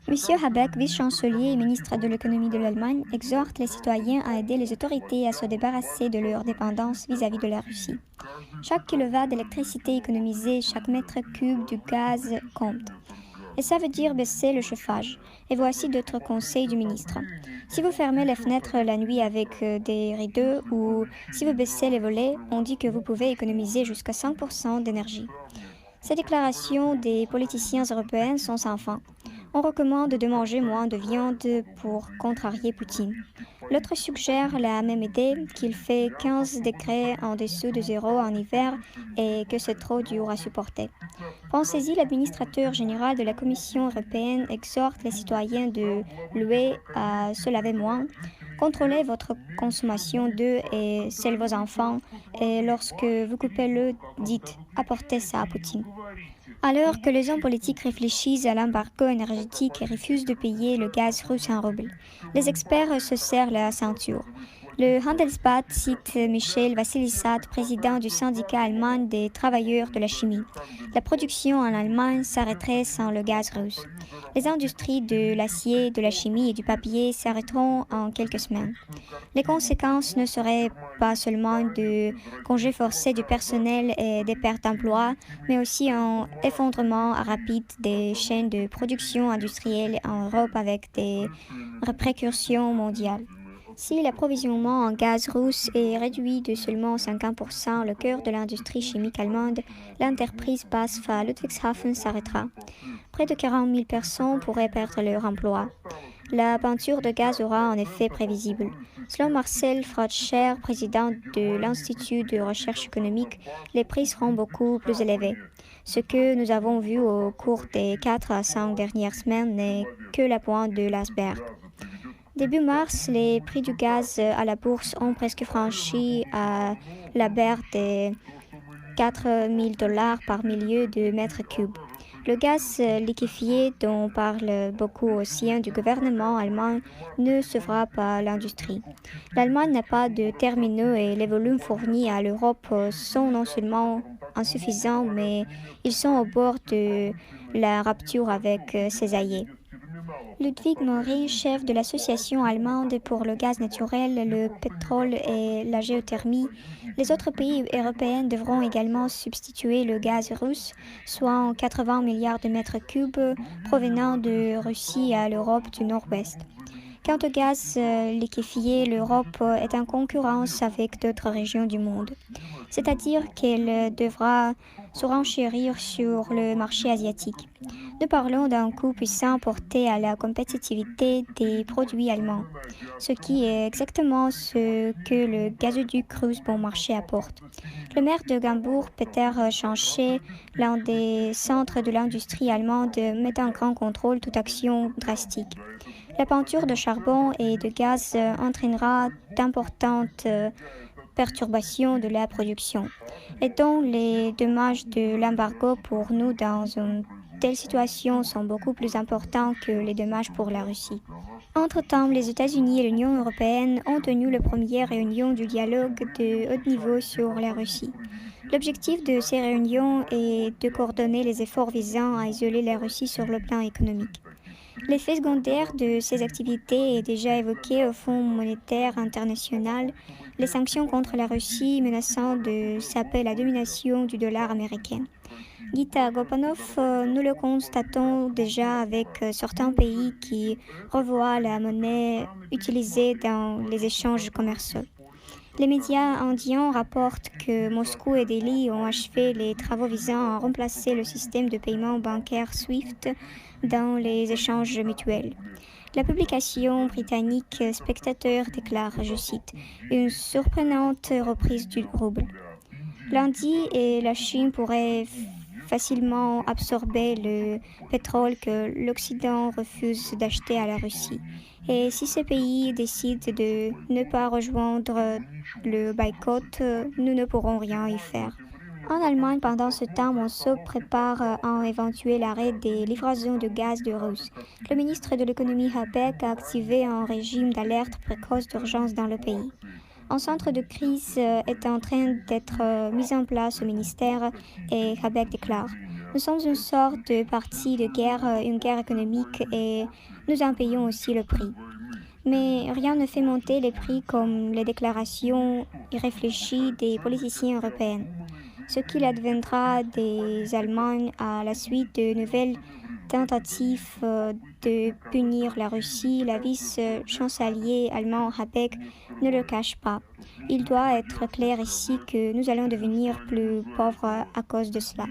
Monsieur Habeck, vice-chancelier et ministre de l'économie de l'Allemagne, exhorte les citoyens à aider les autorités à se débarrasser de leur dépendance vis-à-vis de la Russie. Chaque kilowatt d'électricité économisé, chaque mètre cube du gaz compte. Et ça veut dire baisser le chauffage. Et voici d'autres conseils du ministre. Si vous fermez les fenêtres la nuit avec des rideaux ou si vous baissez les volets, on dit que vous pouvez économiser jusqu'à 5% d'énergie. Ces déclarations des politiciens européens sont sans fin. On recommande de manger moins de viande pour contrarier Poutine. L'autre suggère la même idée qu'il fait 15 degrés en dessous de zéro en hiver et que c'est trop dur à supporter. Pensez-y, l'administrateur général de la Commission européenne exhorte les citoyens de l'UE à se laver moins, contrôlez votre consommation d'œufs et celle de vos enfants, et lorsque vous coupez l'œuf, dites apportez ça à Poutine. Alors que les hommes politiques réfléchissent à l'embargo énergétique et refusent de payer le gaz russe en rouble, les experts se serrent la ceinture. Le Handelsblatt cite Michel Vassilissat, président du syndicat allemand des travailleurs de la chimie. La production en Allemagne s'arrêterait sans le gaz russe. Les industries de l'acier, de la chimie et du papier s'arrêteront en quelques semaines. Les conséquences ne seraient pas seulement de congés forcés du personnel et des pertes d'emplois, mais aussi un effondrement rapide des chaînes de production industrielle en Europe avec des répercussions mondiales. Si l'approvisionnement en gaz russe est réduit de seulement 50%, le cœur de l'industrie chimique allemande, l'entreprise BASF à Ludwigshafen s'arrêtera. Près de 40 000 personnes pourraient perdre leur emploi. La peinture de gaz aura un effet prévisible. Selon Marcel Fratscher, président de l'Institut de recherche économique, les prix seront beaucoup plus élevés. Ce que nous avons vu au cours des 4 à 5 dernières semaines n'est que la pointe de l'iceberg. Début mars, les prix du gaz à la bourse ont presque franchi la barre des 4 000 dollars par millier de mètres cubes. Le gaz liquéfié dont parle beaucoup aussi du gouvernement allemand ne sauvera pas l'industrie. L'Allemagne n'a pas de terminaux et les volumes fournis à l'Europe sont non seulement insuffisants, mais ils sont au bord de la rupture avec ses alliés. Ludwig Maury, chef de l'association allemande pour le gaz naturel, le pétrole et la géothermie, les autres pays européens devront également substituer le gaz russe, soit 80 milliards de mètres cubes provenant de Russie à l'Europe du Nord-Ouest. Quant au gaz liquéfié, l'Europe est en concurrence avec d'autres régions du monde, c'est-à-dire qu'elle devra surenchérir sur le marché asiatique. Nous parlons d'un coût puissant porté à la compétitivité des produits allemands, ce qui est exactement ce que le gazoduc russe bon marché apporte. Le maire de Gambourg, Peter Schanchet, l'un des centres de l'industrie allemande, met en grand contrôle toute action drastique. La peinture de charbon et de gaz entraînera d'importantes perturbations de la production, et dont les dommages de l'embargo pour nous dans une telle situation sont beaucoup plus importants que les dommages pour la Russie. Entre-temps, les États-Unis et l'Union européenne ont tenu la première réunion du dialogue de haut niveau sur la Russie. L'objectif de ces réunions est de coordonner les efforts visant à isoler la Russie sur le plan économique. L'effet secondaire de ces activités est déjà évoqué au Fonds monétaire international, les sanctions contre la Russie menaçant de saper la domination du dollar américain. Gita Gopanov, nous le constatons déjà avec certains pays qui revoient la monnaie utilisée dans les échanges commerciaux. Les médias indiens rapportent que Moscou et Delhi ont achevé les travaux visant à remplacer le système de paiement bancaire SWIFT dans les échanges mutuels. La publication britannique Spectateur déclare, je cite, une surprenante reprise du rouble. L'Inde et la Chine pourraient facilement absorber le pétrole que l'Occident refuse d'acheter à la Russie. Et si ces pays décident de ne pas rejoindre le boycott, nous ne pourrons rien y faire. En Allemagne, pendant ce temps, Monceau prépare un éventuel arrêt des livraisons de gaz de Russe. Le ministre de l'économie Habeck a activé un régime d'alerte précoce d'urgence dans le pays. Un centre de crise est en train d'être mis en place au ministère et Habeck déclare Nous sommes une sorte de partie de guerre, une guerre économique et nous en payons aussi le prix. Mais rien ne fait monter les prix comme les déclarations irréfléchies des politiciens européens. Ce qu'il adviendra des Allemands à la suite de nouvelles tentatives de punir la Russie, la vice-chancelier allemand Habeck ne le cache pas. Il doit être clair ici que nous allons devenir plus pauvres à cause de cela.